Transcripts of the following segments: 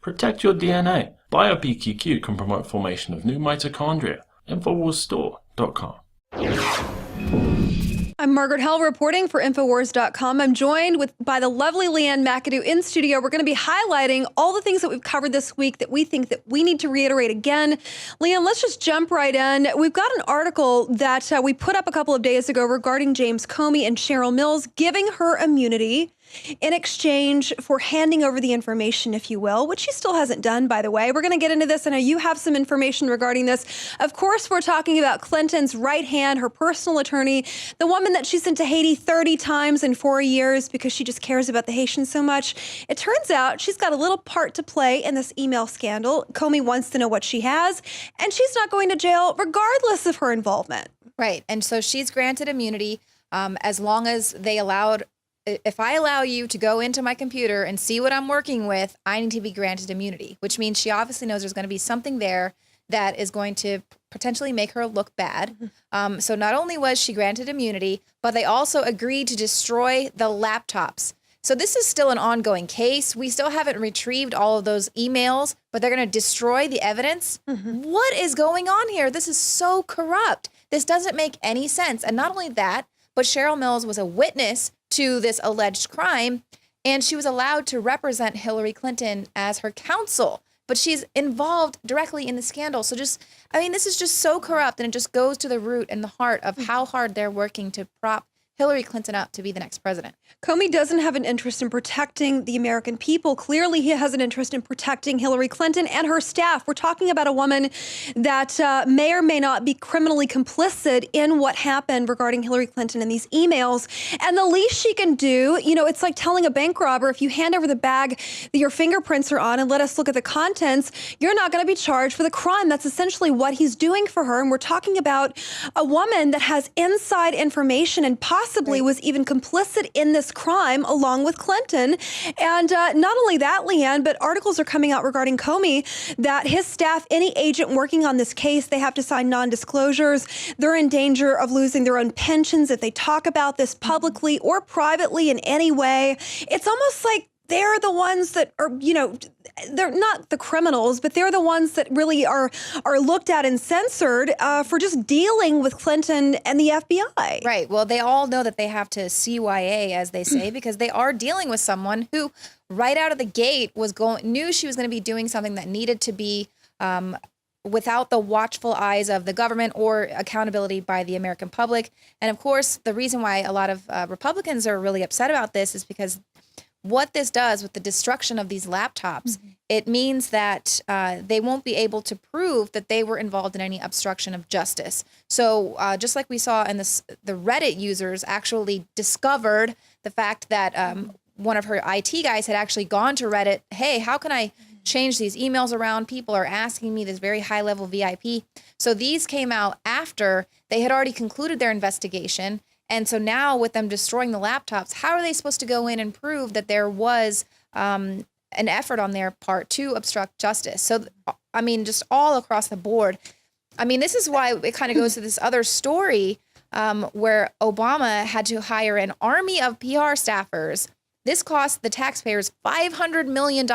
Protect your DNA. BioPQQ can promote formation of new mitochondria. Infowarsstore.com. I'm Margaret Hell reporting for Infowars.com. I'm joined by the lovely Leanne McAdoo in studio. We're going to be highlighting all the things that we've covered this week that we think that we need to reiterate again. Leanne, let's just jump right in. We've got an article that we put up a couple of days ago regarding James Comey and Cheryl Mills giving her immunity in exchange for handing over the information, if you will, which she still hasn't done, by the way. We're going to get into this. I know you have some information regarding this. Of course, we're talking about Clinton's right hand, her personal attorney, the woman that she sent to Haiti 30 times in 4 years because she just cares about the Haitians so much. It turns out she's got a little part to play in this email scandal. Comey wants to know what she has, and she's not going to jail regardless of her involvement. Right. And so she's granted immunity as long as they allowed. If I allow you to go into my computer and see what I'm working with, I need to be granted immunity, which means she obviously knows there's going to be something there that is going to potentially make her look bad. So not only was she granted immunity, but they also agreed to destroy the laptops. So this is still an ongoing case. We still haven't retrieved all of those emails, but they're going to destroy the evidence. What is going on here? This is so corrupt. This doesn't make any sense. And not only that, but Cheryl Mills was a witness to this alleged crime, and she was allowed to represent Hillary Clinton as her counsel, but she's involved directly in the scandal. So this is just so corrupt, and it just goes to the root and the heart of how hard they're working to prop Hillary Clinton up to be the next president. Comey doesn't have an interest in protecting the American people. Clearly, he has an interest in protecting Hillary Clinton and her staff. We're talking about a woman that may or may not be criminally complicit in what happened regarding Hillary Clinton and these emails. And the least she can do, it's like telling a bank robber, if you hand over the bag that your fingerprints are on and let us look at the contents, you're not going to be charged for the crime. That's essentially what he's doing for her. And we're talking about a woman that has inside information and possibly was even complicit in this crime along with Clinton. And not only that, Leanne, but articles are coming out regarding Comey that his staff, any agent working on this case, they have to sign non-disclosures. They're in danger of losing their own pensions if they talk about this publicly or privately in any way. It's almost like they're the ones that are, they're not the criminals, but they're the ones that really are looked at and censored for just dealing with Clinton and the FBI. Right. Well, they all know that they have to CYA, as they say, because they are dealing with someone who right out of the gate knew she was going to be doing something that needed to be without the watchful eyes of the government or accountability by the American public. And of course, the reason why a lot of Republicans are really upset about this is because what this does with the destruction of these laptops, it means that they won't be able to prove that they were involved in any obstruction of justice. So just like we saw in this, the Reddit users actually discovered the fact that one of her IT guys had actually gone to Reddit. Hey, how can I change these emails around? People are asking me, this very high level VIP. So these came out after they had already concluded their investigation. And so now with them destroying the laptops, how are they supposed to go in and prove that there was an effort on their part to obstruct justice? So, just all across the board. This is why it kind of goes to this other story where Obama had to hire an army of PR staffers. This cost the taxpayers $500 million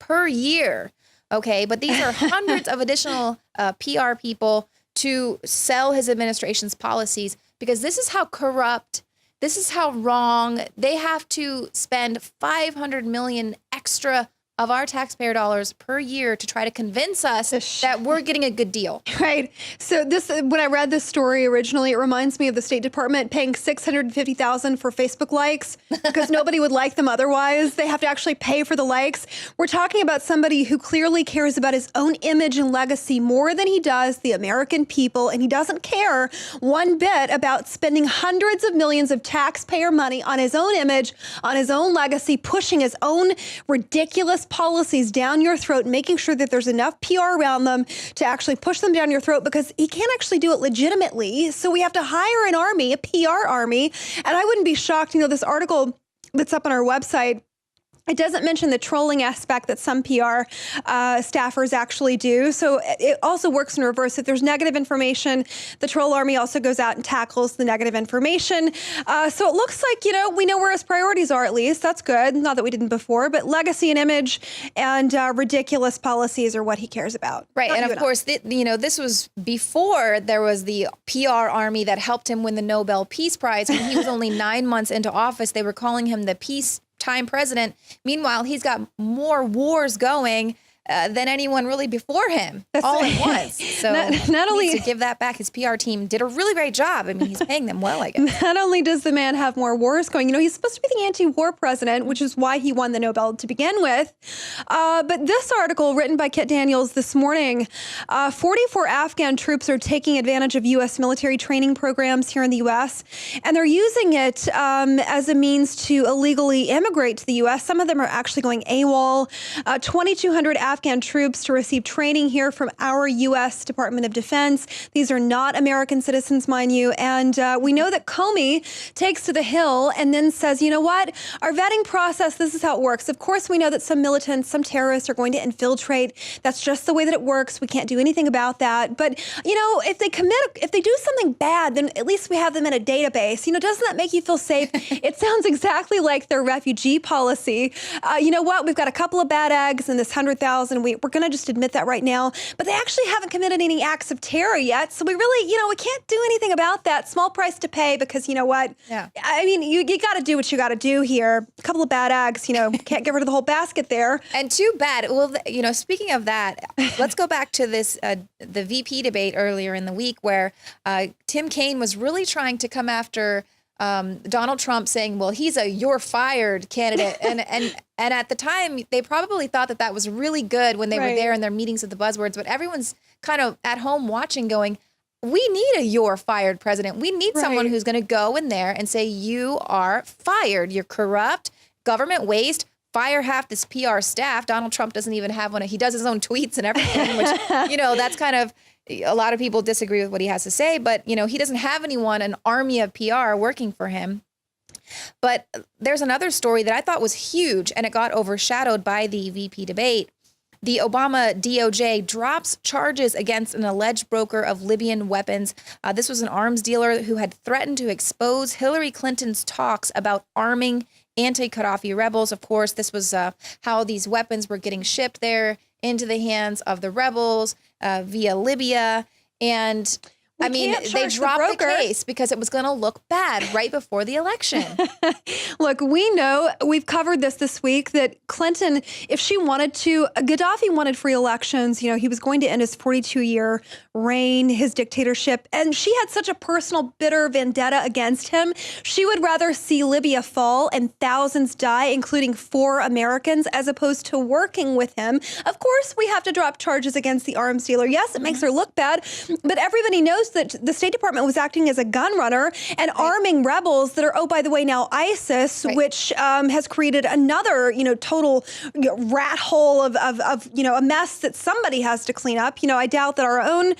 per year. Okay, but these are hundreds of additional PR people to sell his administration's policies, because this is how corrupt, this is how wrong. They have to spend $500 million extra of our taxpayer dollars per year to try to convince us that we're getting a good deal. Right. So when I read this story originally, it reminds me of the State Department paying $650,000 for Facebook likes because nobody would like them otherwise. They have to actually pay for the likes. We're talking about somebody who clearly cares about his own image and legacy more than he does the American people, and he doesn't care one bit about spending hundreds of millions of taxpayer money on his own image, on his own legacy, pushing his own ridiculous policies down your throat, making sure that there's enough PR around them to actually push them down your throat, because he can't actually do it legitimately. So we have to hire an army, a PR army. And I wouldn't be shocked, this article that's up on our website It doesn't mention the trolling aspect that some PR staffers actually do. So it also works in reverse. If there's negative information, the troll army also goes out and tackles the negative information. So it looks like, we know where his priorities are, at least. That's good. Not that we didn't before, but legacy and image and ridiculous policies are what he cares about. Right. And of course, this was before there was the PR army that helped him win the Nobel Peace Prize. When he was only 9 months into office, they were calling him the peacetime president. Meanwhile, he's got more wars going than anyone really before him, all at once. So not only to give that back, his PR team did a really great job. I mean, he's paying them well, I guess. Not only does the man have more wars going, he's supposed to be the anti-war president, which is why he won the Nobel to begin with. But this article written by Kit Daniels this morning, 44 Afghan troops are taking advantage of U.S. military training programs here in the U.S., and they're using it as a means to illegally immigrate to the U.S. Some of them are actually going AWOL. 2,200 Afghan troops to receive training here from our U.S. Department of Defense. These are not American citizens, mind you. And we know that Comey takes to the Hill and then says, you know what? Our vetting process, this is how it works. Of course, we know that some militants, some terrorists are going to infiltrate. That's just the way that it works. We can't do anything about that. But, if they do something bad, then at least we have them in a database. Doesn't that make you feel safe? It sounds exactly like their refugee policy. You know what? We've got a couple of bad eggs in this 100,000. We're going to just admit that right now. But they actually haven't committed any acts of terror yet. So we really, we can't do anything about that. Small price to pay because you know what? Yeah. I mean, you got to do what you got to do here. A couple of bad eggs, can't get rid of the whole basket there. And too bad. Well, speaking of that, let's go back to this, the VP debate earlier in the week where Tim Kaine was really trying to come after Donald Trump, saying, well, he's a "you're fired" candidate. And at the time, they probably thought that was really good when they were there in their meetings of the buzzwords. But everyone's kind of at home watching going, we need a "you're fired" president. We need someone who's going to go in there and say, you are fired. You're corrupt, government waste. Fire half this PR staff. Donald Trump doesn't even have one. He does his own tweets and everything, which, that's kind of, a lot of people disagree with what he has to say, but, he doesn't have anyone, an army of PR working for him. But there's another story that I thought was huge, and it got overshadowed by the VP debate. The Obama DOJ drops charges against an alleged broker of Libyan weapons. This was an arms dealer who had threatened to expose Hillary Clinton's talks about arming anti-Gaddafi rebels. Of course, this was how these weapons were getting shipped there into the hands of the rebels via Libya. And they dropped the case because it was going to look bad right before the election. Look, we know, we've covered this week, that Clinton, if she wanted to, Gaddafi wanted free elections. He was going to end his 42-year reign, his dictatorship. And she had such a personal, bitter vendetta against him. She would rather see Libya fall and thousands die, including 4 Americans, as opposed to working with him. Of course, we have to drop charges against the arms dealer. Yes, it makes her look bad, but everybody knows that the State Department was acting as a gun runner and arming rebels that are, oh, by the way, now ISIS, which has created another, total rat hole of a mess that somebody has to clean up. I doubt that our own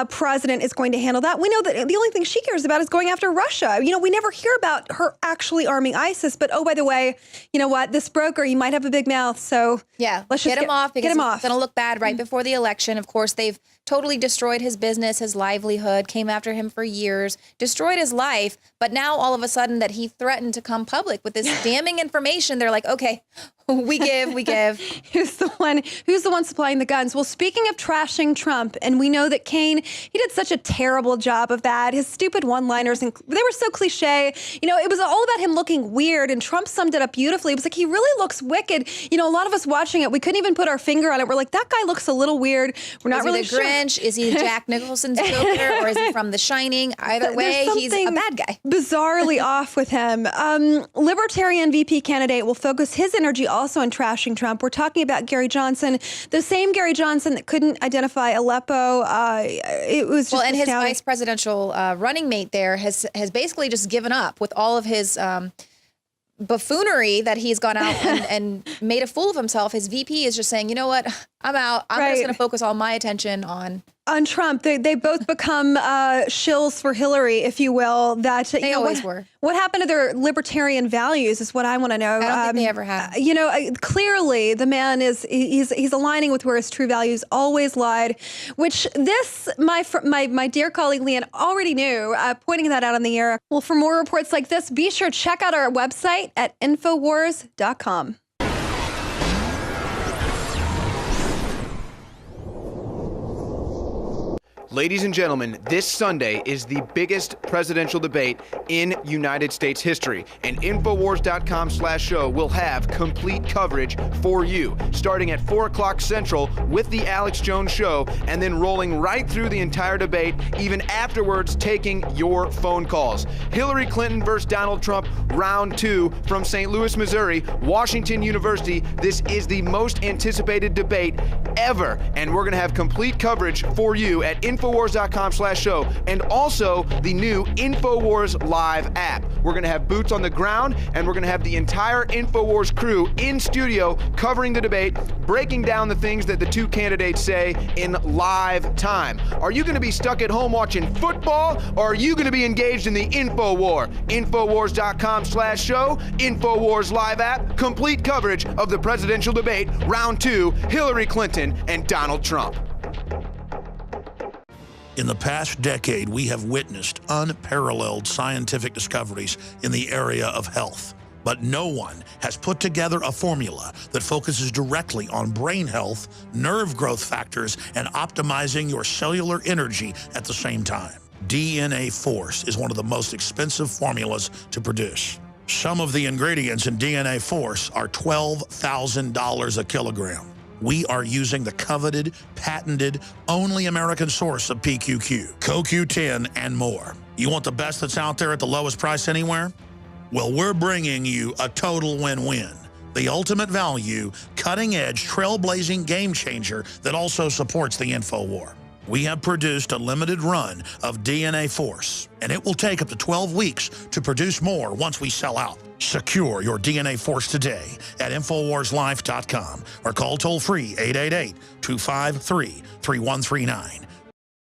president is going to handle that. We know that the only thing she cares about is going after Russia. We never hear about her actually arming ISIS. But, oh, by the way, you know what? This broker, you might have a big mouth. So let's just get him off because it's going to look bad right before the election. Of course, they've totally destroyed his business, his livelihood, came after him for years, destroyed his life. But now all of a sudden that he threatened to come public with this damning information, they're like, okay, we give. Who's the one supplying the guns? Well, speaking of trashing Trump, and we know that Kaine, he did such a terrible job of that. His stupid one-liners, and they were so cliche. It was all about him looking weird, and Trump summed it up beautifully. It was like, he really looks wicked. A lot of us watching it, we couldn't even put our finger on it. We're like, that guy looks a little weird. We're not really sure. Grinch? Is he Jack Nicholson's Joker, or is he from The Shining? Either way, he's a bad guy. Bizarrely off with him. Libertarian VP candidate will focus his energy also on trashing Trump. We're talking about Gary Johnson, the same Gary Johnson that couldn't identify Aleppo. It was just and his vice presidential running mate there has basically just given up with all of his buffoonery that he's gone out and made a fool of himself. His VP is just saying, you know what, I'm out. I'm just going to focus all my attention on Trump. They both become shills for Hillary, if you will. That they always were. What happened to their libertarian values is what I want to know. I don't think they ever have. Clearly the man he's aligning with where his true values always lied, which my dear colleague Leanne already knew, pointing that out on the air. Well, for more reports like this, be sure to check out our website at Infowars.com. Ladies and gentlemen, this Sunday is the biggest presidential debate in United States history, and Infowars.com/show will have complete coverage for you, starting at 4 o'clock Central with the Alex Jones Show, and then rolling right through the entire debate, even afterwards taking your phone calls. Hillary Clinton versus Donald Trump, round 2 from St. Louis, Missouri, Washington University. This is the most anticipated debate ever, and we're going to have complete coverage for you at Infowars.com/show, and also the new Infowars Live app. We're going to have boots on the ground, and we're going to have the entire Infowars crew in studio covering the debate, breaking down the things that the two candidates say in live time. Are you going to be stuck at home watching football, or are you going to be engaged in the Infowar? Infowars.com/show, Infowars Live app, complete coverage of the presidential debate, round 2, Hillary Clinton and Donald Trump. In the past decade, we have witnessed unparalleled scientific discoveries in the area of health. But no one has put together a formula that focuses directly on brain health, nerve growth factors, and optimizing your cellular energy at the same time. DNA Force is one of the most expensive formulas to produce. Some of the ingredients in DNA Force are $12,000 a kilogram. We are using the coveted, patented, only American source of PQQ, CoQ10, and more. You want the best that's out there at the lowest price anywhere? Well, we're bringing you a total win-win. The ultimate value, cutting-edge, trailblazing game changer that also supports the InfoWar. We have produced a limited run of DNA Force, and it will take up to 12 weeks to produce more once we sell out. Secure your DNA Force today at InfoWarsLife.com or call toll-free 888-253-3139.